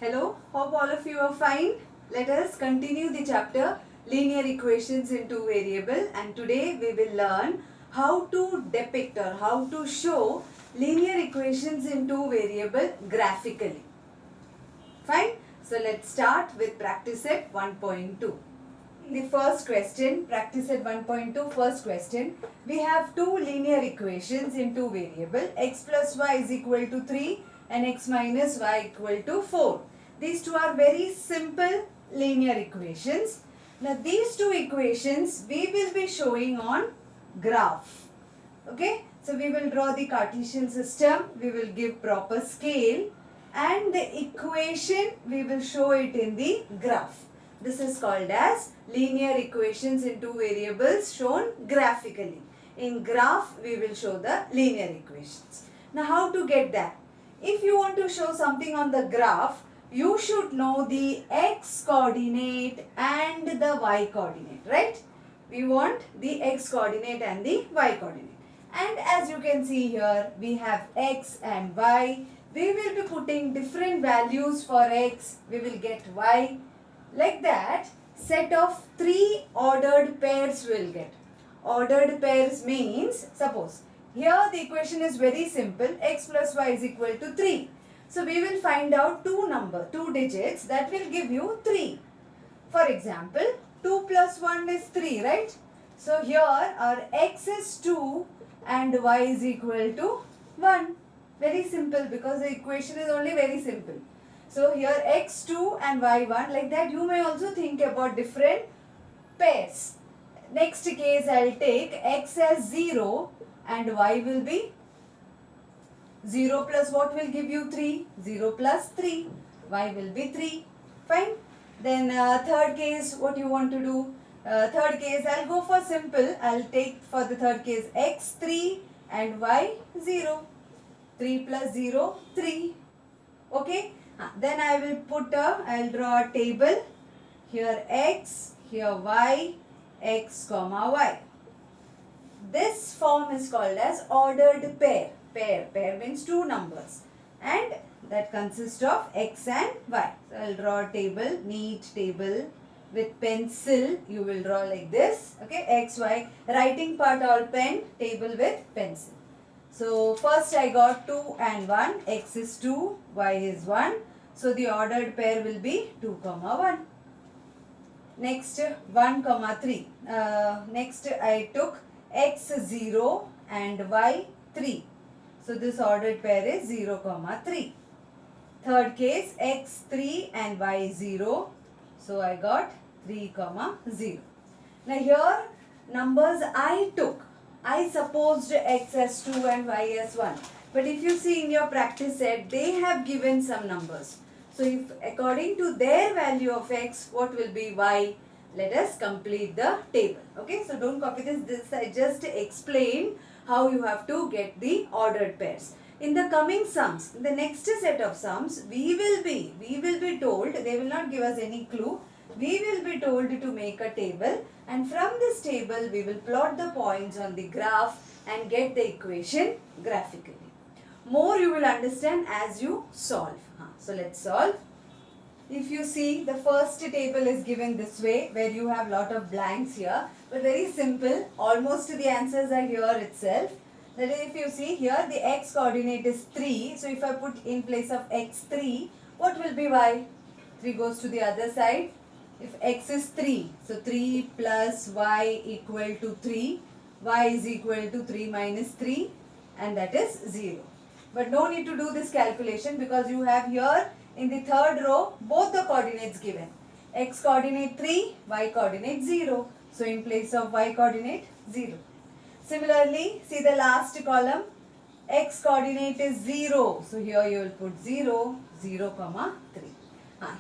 Hello, hope all of you are fine. Let us continue the chapter linear equations in two variable, and today we will learn how to depict or how to show linear equations in two variable graphically. Fine. So let's start with practice set 1.2. In the first question, practice set 1.2, first question, we have two linear equations in two variable, x plus y is equal to 3 and x minus y equal to 4. These two are very simple linear equations. Now these two equations we will be showing on graph. Okay, so we will draw the Cartesian system, we will give proper scale, and the equation we will show it in the graph. This is called as linear equations in two variables shown graphically. In graph we will show the linear equations. Now how to get that? If you want to show something on the graph, you should know the x coordinate and the y coordinate, right? We want the x coordinate and the y coordinate. And as you can see here, we have x and y. We will be putting different values for x. We will get y. Like that, set of three ordered pairs will get. Ordered pairs means, suppose, here the equation is very simple, x plus y is equal to 3. So we will find out two digits that will give you 3. For example, 2 plus 1 is 3, right? So here our x is 2 and y is equal to 1. Very simple, because the equation is only very simple. So here x2 and y1, like that you may also think about different pairs. Next case I will take x as 0 and y will be 0 plus what will give you 3? 0 plus 3. Y will be 3. Fine. Then third case, what you want to do? Third case, I'll go for simple. I'll take for the third case x 3 and y 0. 3 plus 0, 3. Okay. Then I will I'll draw a table. Here x, here y, x comma y. This form is called as ordered pair. Pair means two numbers, and that consists of x and y. So I'll draw a table, neat table with pencil. You will draw like this. Okay, x, y, writing part all pen, table with pencil. So first I got 2 and 1, x is 2, y is 1. So the ordered pair will be 2 comma 1. Next 1 comma 3. Next I took x 0 and y 3. So this ordered pair is 0 comma 3. Third case x 3 and y 0. So I got 3 comma 0. Now here numbers I took. I supposed x as 2 and y as 1. But if you see in your practice set, they have given some numbers. So if according to their value of x, what will be y? Let us complete the table. Okay, so don't copy this. This I just explained how you have to get the ordered pairs. In the coming sums, in the next set of sums, we will be told, they will not give us any clue. We will be told to make a table, and from this table we will plot the points on the graph and get the equation graphically. More you will understand as you solve. So let's solve. If you see, the first table is given this way, where you have lot of blanks here, but very simple. Almost the answers are here itself. That is, if you see here, the x coordinate is 3. So if I put in place of x3, what will be y? 3 goes to the other side. If x is 3, so 3 plus y equal to 3. Y is equal to 3 minus 3, and that is 0. But no need to do this calculation, because you have here in the third row both the coordinates given. X coordinate 3, y coordinate 0. So in place of y coordinate 0. Similarly, see the last column. X coordinate is 0. So here you will put 0, 0 comma 3.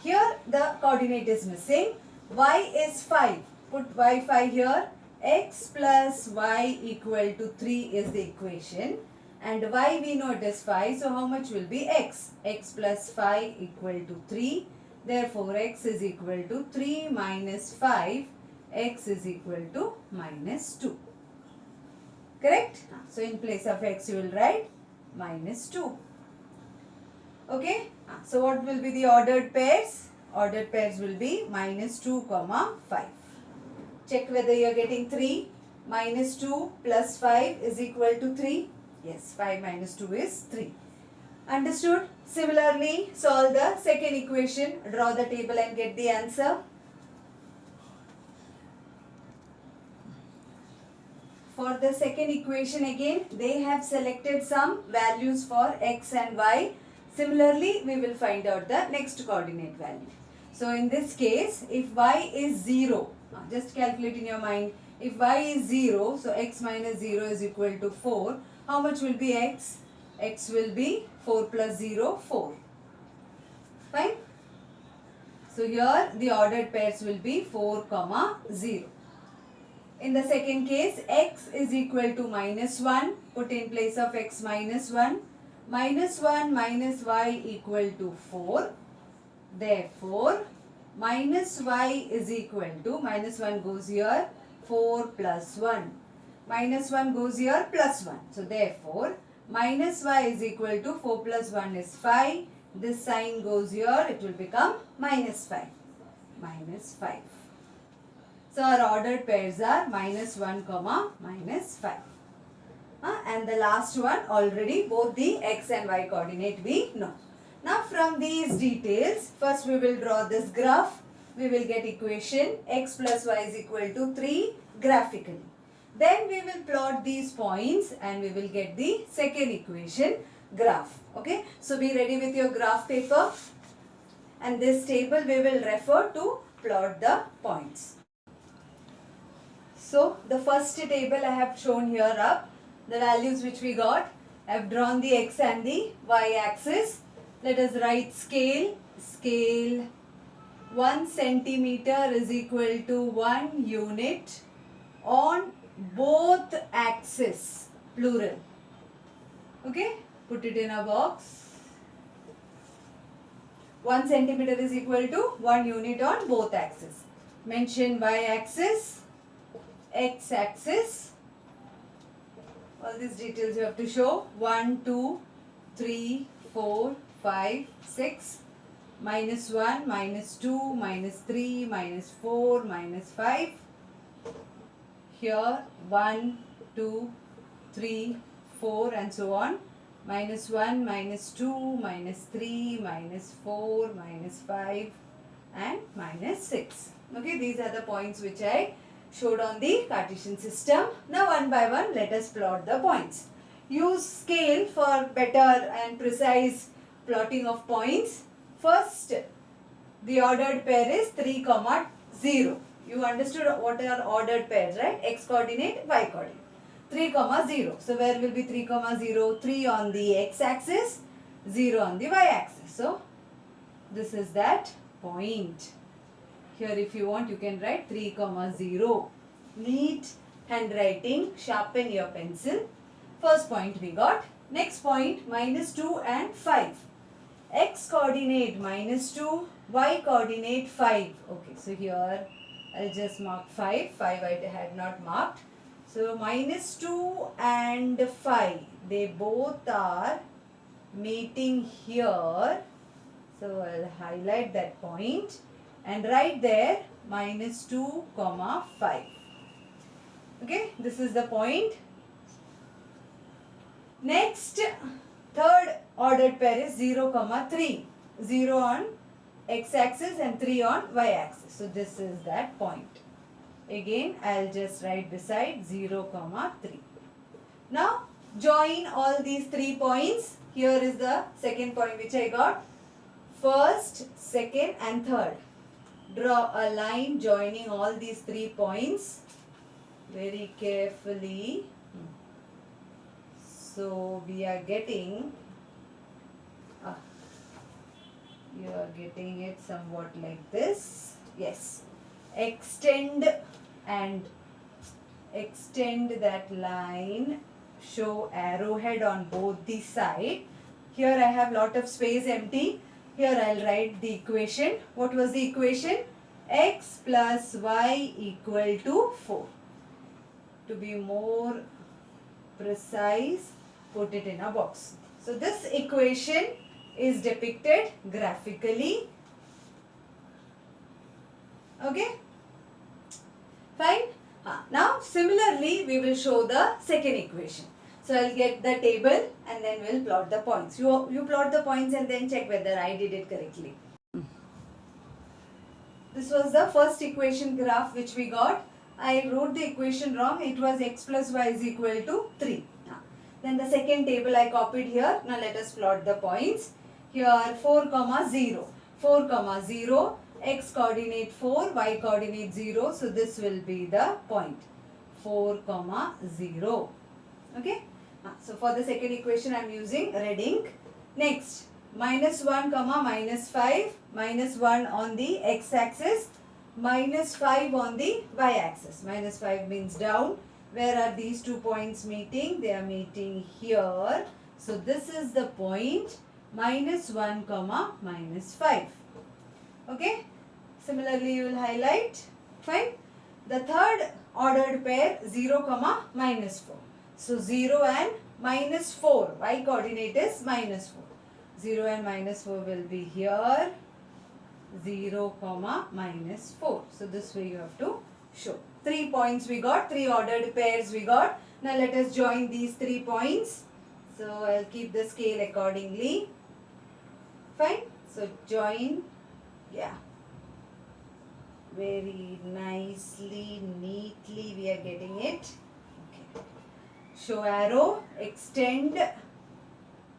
Here the coordinate is missing. Y is 5. Put y 5 here. X plus y equal to 3 is the equation. And y we know it is 5. So how much will be x? X plus 5 equal to 3. Therefore x is equal to 3 minus 5. X is equal to minus 2. Correct? So in place of x you will write minus 2. Okay. So what will be the ordered pairs? Ordered pairs will be minus 2 comma 5. Check whether you are getting 3. Minus 2 plus 5 is equal to 3. Yes, 5 minus 2 is 3. Understood? Similarly, solve the second equation. Draw the table and get the answer. For the second equation again, they have selected some values for x and y. Similarly, we will find out the next coordinate value. So in this case, if y is 0, just calculate in your mind. If y is 0, so x minus 0 is equal to 4. How much will be x? X will be 4 plus 0, 4. Fine? So here the ordered pairs will be 4 comma 0. In the second case, x is equal to minus 1. Put in place of x minus 1. Minus 1 minus y equal to 4. Therefore, minus y is equal to, minus 1 goes here, 4 plus 1. Minus 1 goes here, plus 1. So, therefore, minus y is equal to 4 plus 1 is 5. This sign goes here, it will become minus 5. Minus 5. So, our ordered pairs are minus 1 comma minus 5. And the last one, already both the x and y coordinate we know. Now, from these details, first we will draw this graph. We will get equation x plus y is equal to 3 graphically. Then we will plot these points and we will get the second equation graph. Okay. So, be ready with your graph paper. And this table we will refer to plot the points. So, the first table I have shown here up. The values which we got. I have drawn the x and the y axis. Let us write scale. Scale 1 centimeter is equal to 1 unit on both axes, plural. Okay, put it in a box. 1 centimeter is equal to 1 unit on both axes. Mention y axis, x axis. All these details you have to show. 1, 2, 3, 4, 5, 6. Minus 1, minus 2, minus 3, minus 4, minus 5. Here 1, 2, 3, 4 and so on. Minus 1, minus 2, minus 3, minus 4, minus 5 and minus 6. Okay, these are the points which I showed on the Cartesian system. Now one by one let us plot the points. Use scale for better and precise plotting of points. First, the ordered pair is 3 comma 0. You understood what are ordered pairs, right? X coordinate, y coordinate. 3 comma 0. So where will be 3 comma 0? 3 on the x axis, 0 on the y axis. So this is that point. Here if you want you can write 3 comma 0. Neat handwriting, sharpen your pencil. First point we got. Next point minus 2 and 5. X coordinate minus 2, y coordinate 5. Okay, so here I'll just mark 5. 5 I had not marked. So minus 2 and 5, they both are meeting here. So I'll highlight that point and write there minus 2 comma 5. Okay, this is the point. Next, third ordered pair is 0 comma 3. 0 on x axis and 3 on y axis. So this is that point. Again, I'll just write beside 0 comma 3. Now, join all these 3 points. Here is the second point which I got. First, second and third. Draw a line joining all these 3 points very carefully. So, we are getting, you are getting it somewhat like this. Yes. Extend that line. Show arrowhead on both the side. Here I have lot of space empty. Here I'll write the equation. What was the equation? X plus y equal to 4. To be more precise, put it in a box. So this equation is depicted graphically. Okay, fine. Now similarly we will show the second equation. So I'll get the table and then we'll plot the points. You plot the points and then check whether I did it correctly. This was the first equation graph which we got. I wrote the equation wrong. It was x plus y is equal to 3. Then the second table I copied here. Now let us plot the points. Here 4 comma 0. 4 comma 0. X coordinate 4, y coordinate 0. So this will be the point. 4 comma 0. Okay. So for the second equation I am using red ink. Next, minus 1 comma minus 5. Minus 1 on the x axis. Minus 5 on the y axis. Minus 5 means down. Where are these 2 points meeting? They are meeting here. So this is the point minus 1 comma minus 5. Okay. Similarly you will highlight. Fine. The third ordered pair 0 comma minus 4. So 0 and minus 4. Y coordinate is minus 4. 0 and minus 4 will be here. 0 comma minus 4. So this way you have to show. 3 points we got. 3 ordered pairs we got. Now let us join these 3 points. So I'll keep the scale accordingly. Fine. So join. Yeah. Very nicely, neatly we are getting it. Okay. Show arrow. Extend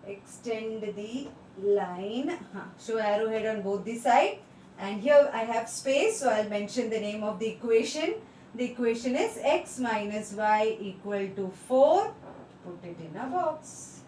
the line. Show arrowhead on both the side. And here I have space, so I'll mention the name of the equation. The equation is x minus y equal to 4. Put it in a box.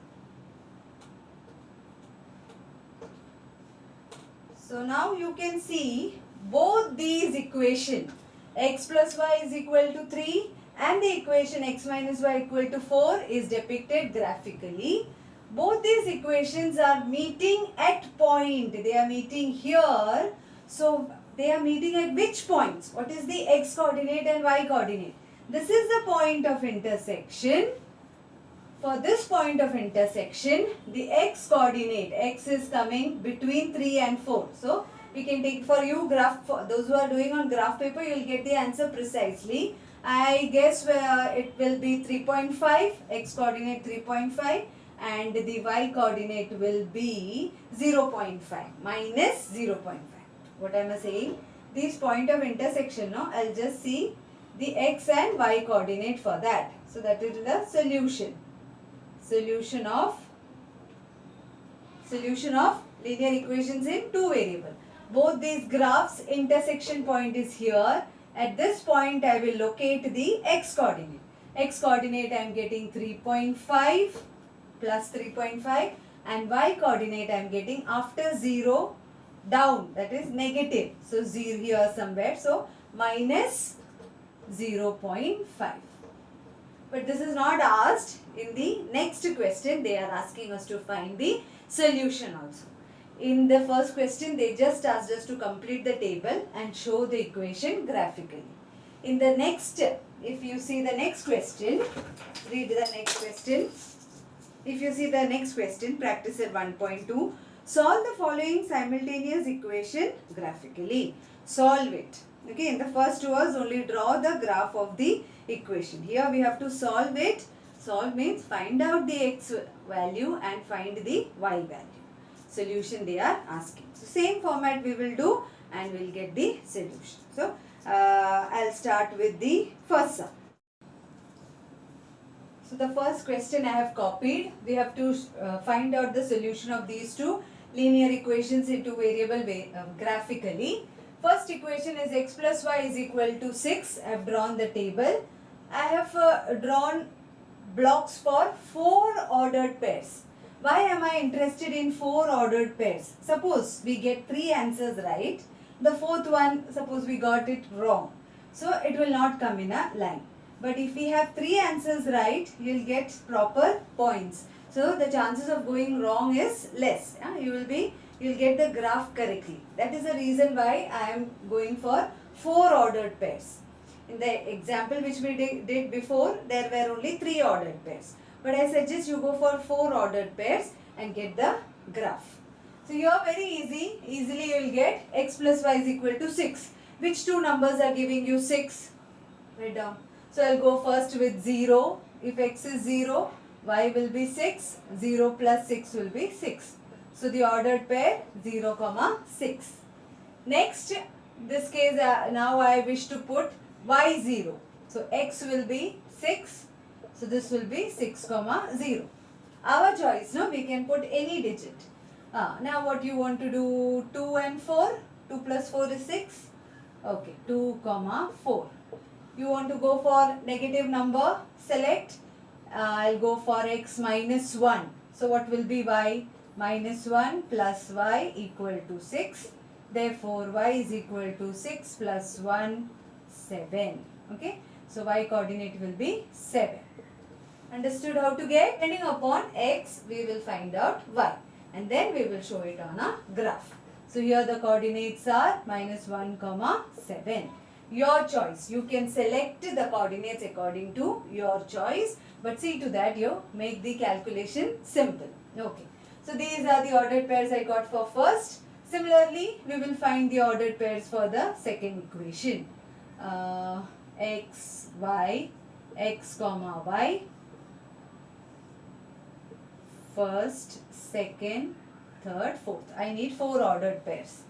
So now you can see both these equations, x plus y is equal to 3 and the equation x minus y equal to 4 is depicted graphically. Both these equations are meeting at point. They are meeting here. So they are meeting at which points? What is the x coordinate and y coordinate? This is the point of intersection. For this point of intersection, the x coordinate, x is coming between 3 and 4. So we can take for you graph, for those who are doing on graph paper, you will get the answer precisely. I guess it will be 3.5, x coordinate 3.5 and the y coordinate will be 0.5 minus 0.5. What am I saying? This point of intersection, no? I'll just see the x and y coordinate for that. So that is the solution. Solution of linear equations in 2 variable. Both these graphs, intersection point is here. At this point I will locate the x coordinate. X coordinate I am getting 3.5 plus 3.5 and y coordinate I am getting after 0 down, that is negative. So 0 here somewhere. So minus 0.5. But this is not asked. In the next question they are asking us to find the solution also. In the first question they just asked us to complete the table and show the equation graphically. In the next, if you see the next question, read the next question. If you see the next question, practice at 1.2, solve the following simultaneous equation graphically. Solve it. Okay, in the first was only draw the graph of the equation. Here we have to solve it. Solve means find out the x value and find the y value. Solution they are asking. So same format we will do and we will get the solution. So I'll start with the first sum. So the first question I have copied. We have to find out the solution of these two linear equations into variable way graphically. First equation is x plus y is equal to 6. I have drawn the table. I have drawn blocks for 4 ordered pairs. Why am I interested in 4 ordered pairs? Suppose we get 3 answers right. The fourth one, suppose we got it wrong. So it will not come in a line. But if we have 3 answers right, you will get proper points. So the chances of going wrong is less. Yeah? You will get the graph correctly. That is the reason why I am going for 4 ordered pairs. In the example which we did before, there were only 3 ordered pairs. But I suggest you go for 4 ordered pairs and get the graph. So here very easily you will get x plus y is equal to 6. Which two numbers are giving you 6? Write down. So I'll go first with 0. If x is 0, y will be 6. 0 plus 6 will be 6. So the ordered pair 0, 6. Next, this case now I wish to put y 0. So x will be 6. So this will be 6, 0. Our choice, no? We can put any digit. Now what you want to do? 2 and 4. 2 plus 4 is 6. Okay, 2, 4. You want to go for negative number? Select. I'll go for x minus 1. So what will be y? Minus 1 plus y equal to 6. Therefore, y is equal to 6 plus 1, 7. Okay. So y coordinate will be 7. Understood how to get? Depending upon x, we will find out y. And then we will show it on a graph. So here the coordinates are minus 1, 7. Your choice. You can select the coordinates according to your choice. But see to that you make the calculation simple. Okay. So these are the ordered pairs I got for first. Similarly, we will find the ordered pairs for the second equation. X, y, x, y. First, second, third, fourth. I need 4 ordered pairs.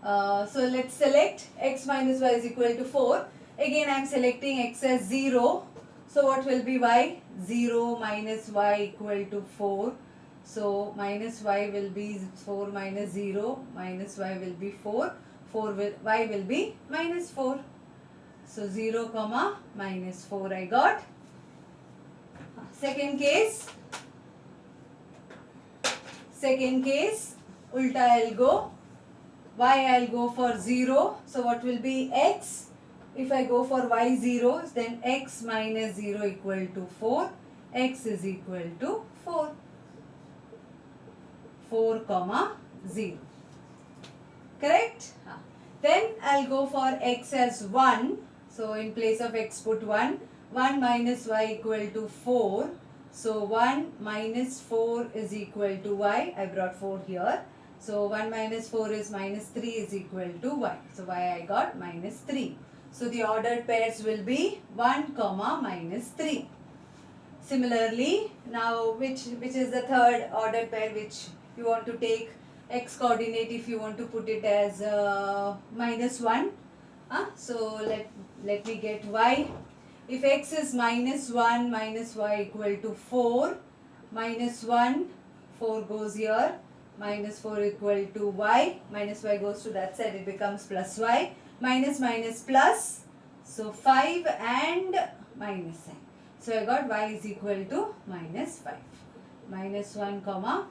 So let's select x minus y is equal to 4. Again I am selecting x as 0. So what will be y? 0 minus y equal to 4. So minus y will be 4 minus 0. Minus y will be 4. Y will be minus 4. So 0, minus 4 I got. Second case, ulta I'll go. Y I'll go for 0. So what will be x? If I go for y 0, then x minus 0 equal to 4. X is equal to 4. 4, 0. Correct? Then I'll go for x as 1. So in place of x put 1. 1 minus y equal to 4. So 1 minus 4 is equal to y. I brought 4 here. So 1 minus 4 is minus 3 is equal to y. So y I got minus 3. So the ordered pairs will be 1, minus 3. Similarly, now which is the third ordered pair which you want to take? X coordinate if you want to put it as minus 1. So let me get y. If x is minus 1, minus y equal to 4. Minus 1, 4 goes here. Minus 4 equal to y. Minus y goes to that side. It becomes plus y. Minus minus plus. So 5 and minus sign. So I got y is equal to minus 5. Minus 1,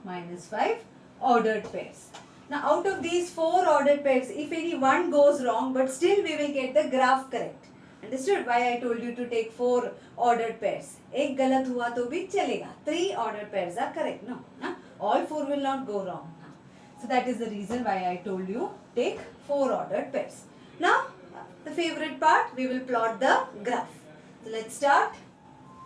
minus 5 ordered pairs. Now out of these 4 ordered pairs, if any one goes wrong, but still we will get the graph correct. Understood why I told you to take 4 ordered pairs? एक गलत हुआ तो भी चलेगा. 3 ordered pairs are correct. No, all 4 will not go wrong. So that is the reason why I told you take 4 ordered pairs. Now the favorite part, we will plot the graph. So let's start.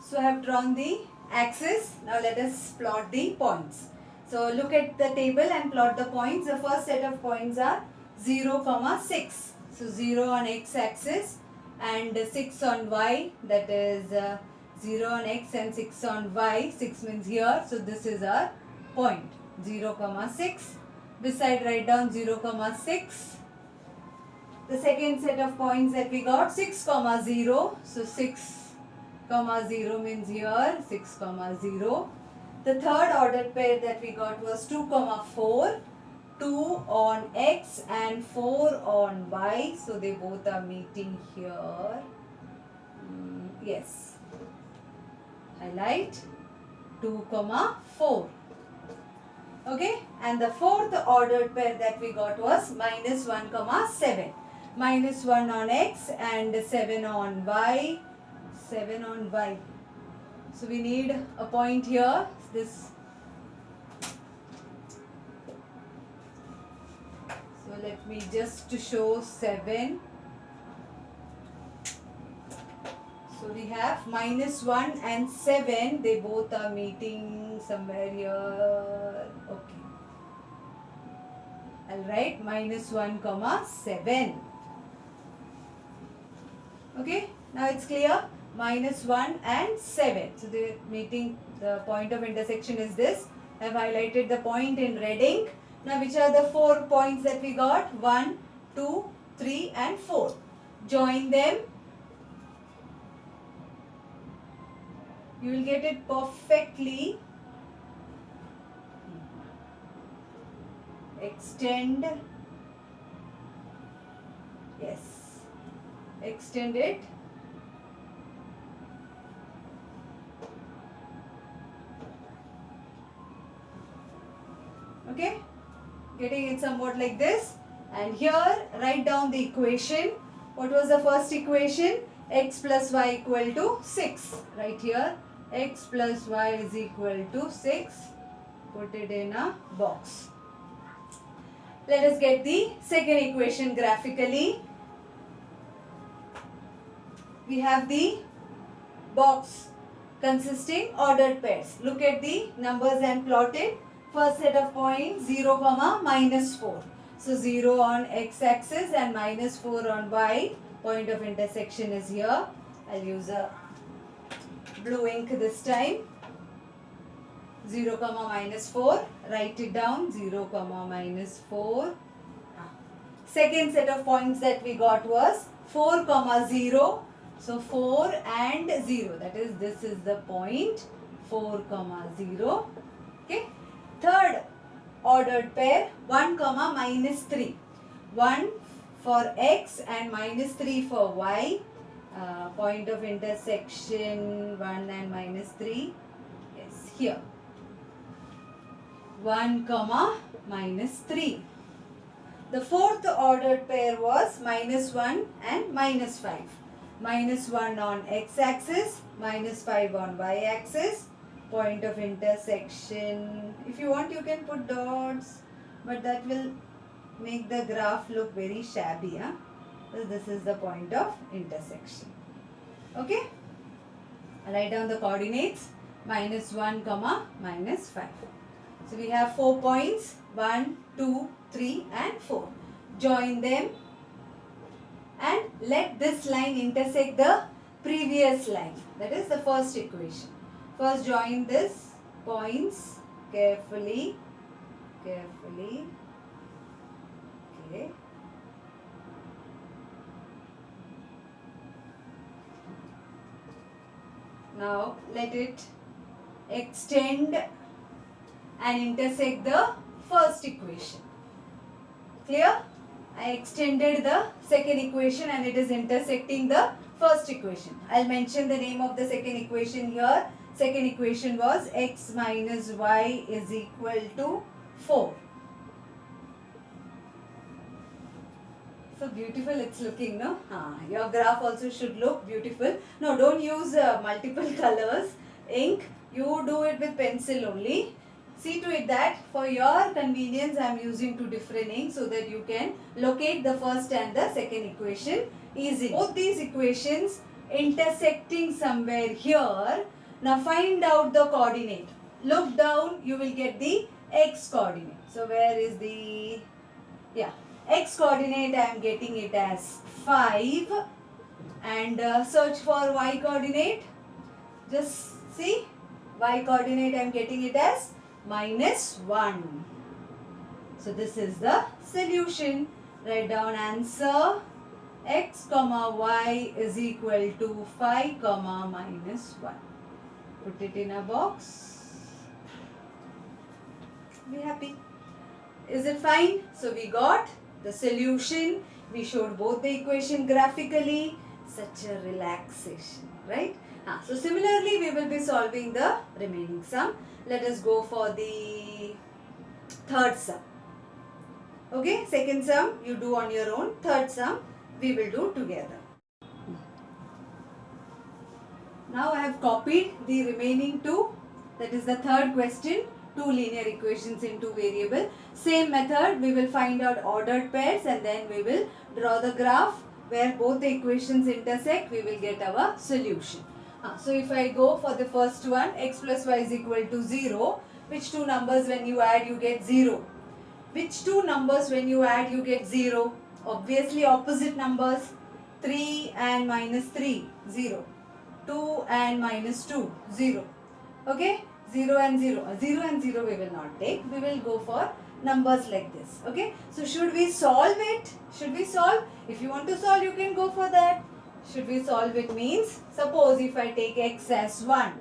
So I have drawn the axis. Now let us plot the points. So look at the table and plot the points. The first set of points are 0, 6. So 0 on x axis and 6 on y, that is 0 on x and 6 on y. 6 means here. So this is our point 0, 6. Beside write down 0, 6. The second set of points that we got 6, 0. So 6, 0 means here 6, 0. The third ordered pair that we got was 2, 4. 2 on x and 4 on y. So they both are meeting here. Yes. Highlight 2, 4. Okay. And the fourth ordered pair that we got was minus 1, 7. Minus 1 on x and 7 on y. 7 on y. So we need a point here. This. So let me just to show 7. So we have minus 1 and 7. They both are meeting somewhere here. Okay. I'll write minus 1 comma 7. Okay, now it's clear. Minus 1 and 7. So the point of intersection is this. I've highlighted the point in red ink. Now which are the 4 points that we got? 1, 2, 3 and 4. Join them. You will get it perfectly. Extend. Yes. Extend it. Okay. Getting it somewhat like this. And here write down the equation. What was the first equation? X plus y equal to 6. Right here. X plus y is equal to 6. Put it in a box. Let us get the second equation graphically. We have the box consisting ordered pairs. Look at the numbers and plot it. First set of points 0 comma minus 4. So 0 on x-axis and minus 4 on y. Point of intersection is here. I'll use a blue ink this time. 0 comma minus 4. Write it down. 0 comma minus 4. Second set of points that we got was 4 comma 0. So 4 and 0. That is, this is the point. 4 comma 0. Okay. Third ordered pair 1 comma minus 3. 1 for x and minus 3 for y. Point of intersection 1 and minus 3. Yes, here. 1 comma minus 3. The fourth ordered pair was minus 1 and minus 5. Minus 1 on x-axis, minus 5 on y-axis. Point of intersection. If you want, you can put dots, but that will make the graph look very shabby. Huh? So this is the point of intersection. Okay? Write down the coordinates. Minus 1 comma minus 5. So we have 4 points. 1, 2, 3 and 4. Join them and let this line intersect the previous line. That is the first equation. First join this points carefully. Okay. Now let it extend and intersect the first equation. Clear? I extended the second equation and it is intersecting the first equation. I'll mention the name of the second equation here. Second equation was x minus y is equal to 4. So beautiful it's looking, no? Your graph also should look beautiful. No, don't use multiple colors, ink. You do it with pencil only. See to it that for your convenience I am using 2 different inks so that you can locate the first and the second equation easily. Both these equations intersecting somewhere here. Now find out the coordinate. Look down, you will get the x coordinate. So where is the, x coordinate? I am getting it as 5 and search for y coordinate. Just see, y coordinate I am getting it as minus 1. So this is the solution. Write down answer. X comma y is equal to 5 comma minus 1. Put it in a box. Be happy. Is it fine? So we got the solution. We showed both the equation graphically. Such a relaxation, right? So similarly, we will be solving the remaining sum. Let us go for the third sum. Okay, second sum you do on your own. Third sum we will do together. Now I have copied the remaining 2. That is the third question. 2 linear equations in 2 variables. Same method, we will find out ordered pairs and then we will draw the graph where both the equations intersect. We will get our solution. So if I go for the first one, x plus y is equal to 0. Which 2 numbers when you add you get 0? Which two numbers when you add you get 0? Obviously opposite numbers. 3 and minus 3, 0. 2 and minus 2, 0. Okay? 0 and 0. 0 and 0 we will not take. We will go for numbers like this. Okay? So should we solve it? Should we solve? If you want to solve, you can go for that. Should we solve it means, suppose if I take x as 1.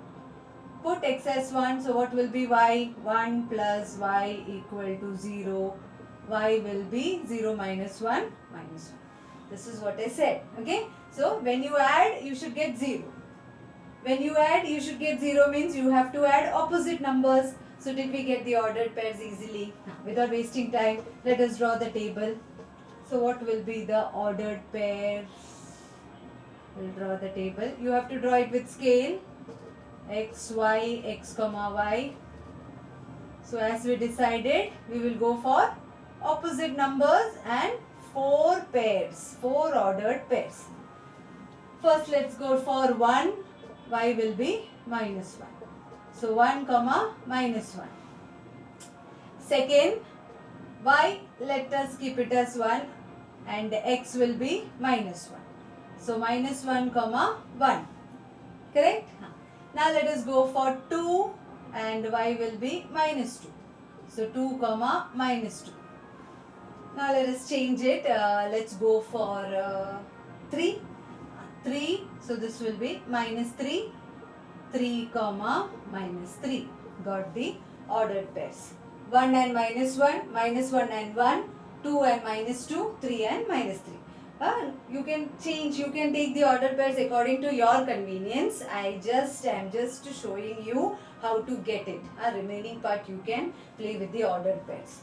Put x as 1, so what will be y? 1 plus y equal to 0. Y will be 0 minus 1 minus 1. This is what I said. Okay? So when you add, you should get 0. When you add, you should get 0 means you have to add opposite numbers. So did we get the ordered pairs easily? Without wasting time, let us draw the table. So what will be the ordered pairs? We'll draw the table. You have to draw it with scale. X, y, x comma y. So as we decided, we will go for opposite numbers and 4 pairs, 4 ordered pairs. First let's go for 1, y will be minus 1. So 1 comma minus 1. Second, y, let us keep it as 1 and x will be minus 1. So minus 1 comma 1. Correct? Now let us go for 2 and y will be minus 2. So 2 comma minus 2. Now let us change it. Let's go for 3. 3. So this will be minus 3. 3 comma minus 3. Got the ordered pairs. 1 and minus 1. Minus 1 and 1. 2 and minus 2. 3 and minus 3. You can change, you can take the ordered pairs according to your convenience. I am just showing you how to get it. Remaining part you can play with the ordered pairs.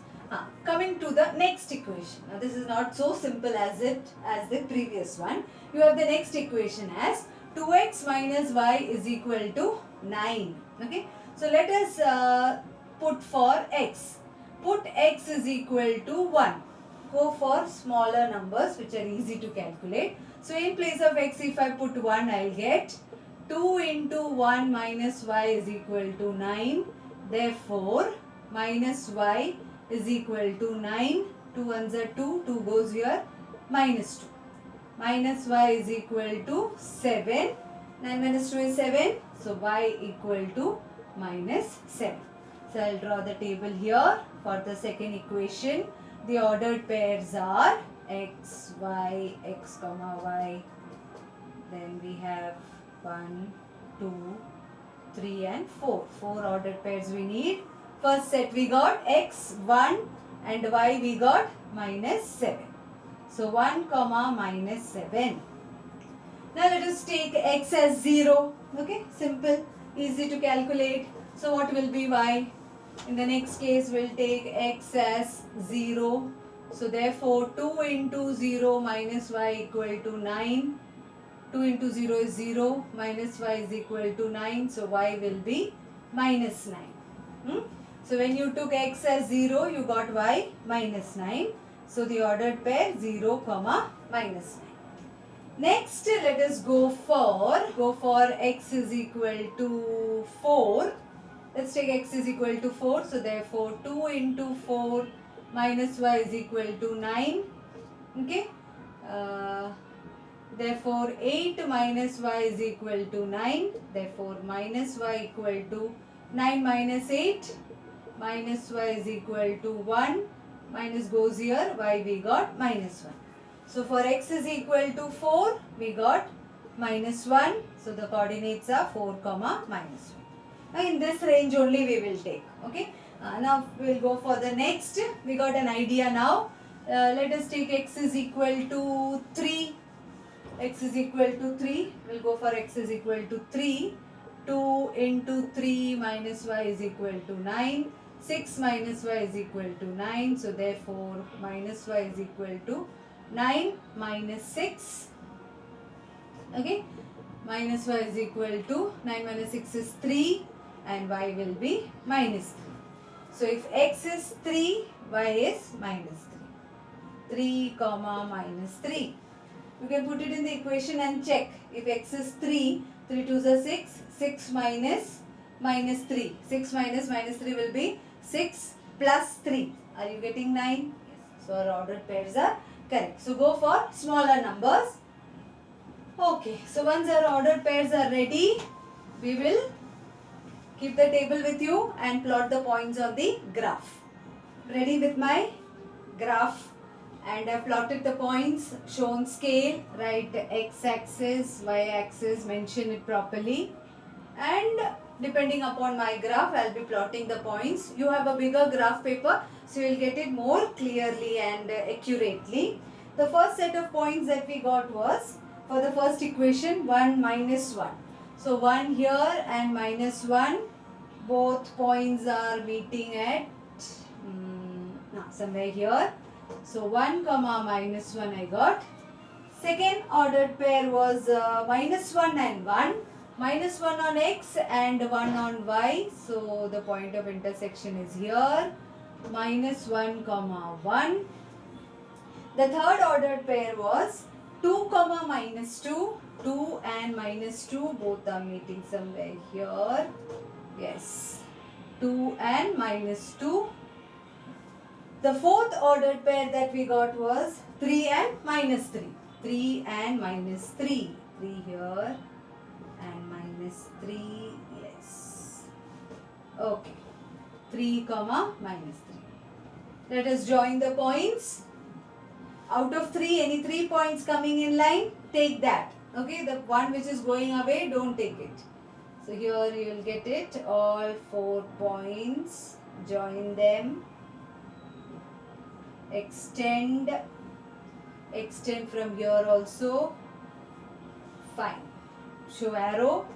Coming to the next equation. Now this is not so simple as the previous one. You have the next equation as 2x minus y is equal to 9. Okay. So let us put for x. Put x is equal to 1. Go for smaller numbers which are easy to calculate. So in place of x, if I put 1, I will get 2 into 1 minus y is equal to 9. Therefore, minus y is equal to 9. 2 ones are 2. 2 goes here. Minus 2. Minus y is equal to 7. 9 minus 2 is 7. So y equal to minus 7. So I will draw the table here for the second equation. The ordered pairs are x, y, x comma y. Then we have 1, 2, 3 and 4. 4 ordered pairs we need. First set we got x, 1 and y we got minus 7. So 1 comma minus 7. Now let us take x as 0. Okay, simple, easy to calculate. So what will be y? In the next case, we'll take x as 0. So therefore, 2 into 0 minus y equal to 9. 2 into 0 is 0. Minus y is equal to 9. So y will be minus 9. So when you took x as 0, you got y minus 9. So the ordered pair 0 comma minus 9. Next, let us go for x is equal to 4. Let's take x is equal to 4. So therefore 2 into 4 minus y is equal to 9. Okay. Therefore 8 minus y is equal to 9. Therefore minus y equal to 9 minus 8. Minus y is equal to 1. Minus goes here. Y we got minus 1. So for x is equal to 4, we got minus 1. So the coordinates are 4 comma minus 1. Now in this range only we will take. Okay. Now we will go for the next. We got an idea now. Let us take x is equal to 3. X is equal to 3. We will go for x is equal to 3. 2 into 3 minus y is equal to 9. 6 minus y is equal to 9. So therefore minus y is equal to 9 minus 6. Okay. Minus y is equal to 9 minus 6 is 3. And y will be minus 3. So if x is 3, y is minus 3. 3 comma minus 3. You can put it in the equation and check. If x is 3, 3 2s are 6. 6 minus minus 3. 6 minus minus 3 will be 6 plus 3. Are you getting 9? Yes. So our ordered pairs are correct. So go for smaller numbers. Okay, so once our ordered pairs are ready, we will keep the table with you and plot the points on the graph. Ready with my graph? And I have plotted the points, shown scale, write x-axis, y-axis, mention it properly. And depending upon my graph, I will be plotting the points. You have a bigger graph paper, so you will get it more clearly and accurately. The first set of points that we got was, for the first equation, 1 minus 1. So 1 here and minus 1, both points are meeting at somewhere here. So 1 comma minus 1 I got. Second ordered pair was minus 1 and 1. Minus 1 on x and 1 on y. So the point of intersection is here. Minus 1 comma 1. The third ordered pair was 2 comma minus 2. 2 and minus 2 both are meeting somewhere here. Yes. 2 and minus 2. The fourth ordered pair that we got was 3 and minus 3. 3 and minus 3. 3 here and minus 3. Yes. Okay. 3 comma minus 3. Let us join the points. Out of 3, any 3 points coming in line, take that. Okay, the one which is going away, don't take it. So here you will get it, all 4 points, join them, extend from here also, fine. Show arrow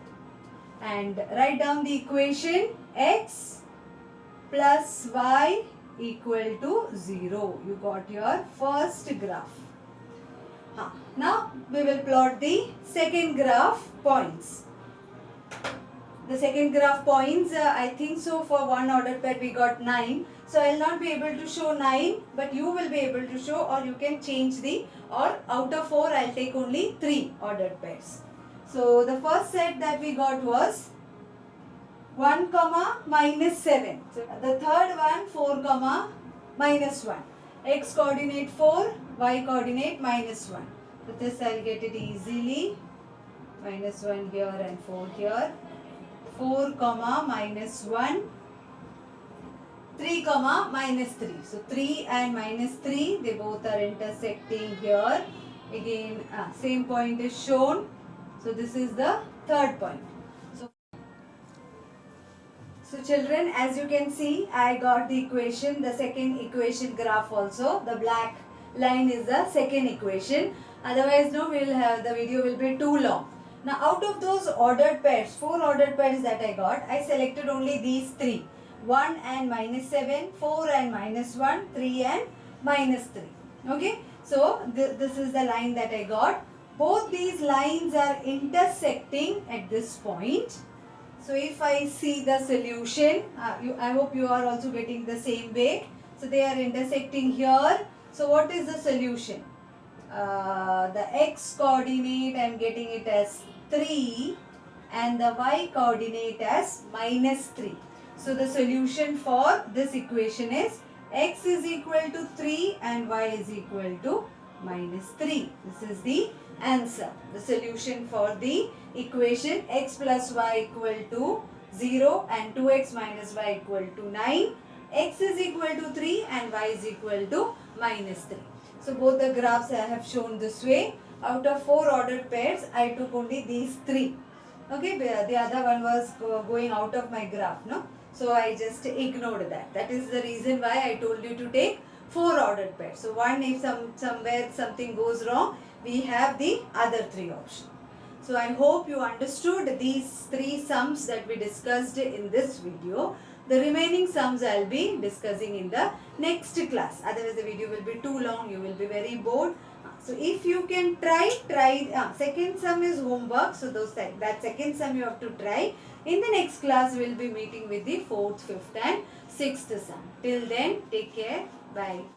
and write down the equation x plus y equal to 0. You got your first graph. Now we will plot the second graph points. The second graph points, I think so for one ordered pair we got 9. So I will not be able to show 9, but you will be able to show, or you can change the, or out of 4 I will take only 3 ordered pairs. So the first set that we got was 1 comma minus 7. So the third one 4 comma minus 1. X coordinate 4, y coordinate minus 1. So this I will get it easily. Minus 1 here and 4 here. 4 comma minus 1. 3 comma minus 3. So 3 and minus 3, they both are intersecting here. Again, same point is shown. So this is the third point. So children, as you can see, I got the equation, the second equation graph also. The black line is the second equation. Otherwise, no, we'll have, the video will be too long. Now, out of those ordered pairs, 4 ordered pairs that I got, I selected only these 3. 1 and minus 7, 4 and minus 1, 3 and minus 3. Okay. So, this is the line that I got. Both these lines are intersecting at this point. So, if I see the solution, I hope you are also getting the same way. So, they are intersecting here. So, what is the solution? The x coordinate, I am getting it as 3 and the y coordinate as minus 3. So, the solution for this equation is x is equal to 3 and y is equal to minus 3. This is the answer. The solution for the equation x plus y equal to 0 and 2x minus y equal to 9. X is equal to 3 and y is equal to minus 3. So, both the graphs I have shown this way. Out of 4 ordered pairs, I took only these 3. Okay, the other one was going out of my graph, no? So, I just ignored that. That is the reason why I told you to take 4 ordered pairs. So, one, if somewhere something goes wrong, we have the other 3 options. So, I hope you understood these 3 sums that we discussed in this video. The remaining sums I will be discussing in the next class. Otherwise, the video will be too long. You will be very bored. So, if you can try. Second sum is homework. So, that second sum you have to try. In the next class, we will be meeting with the 4th, 5th and 6th sum. Till then, take care. Bye.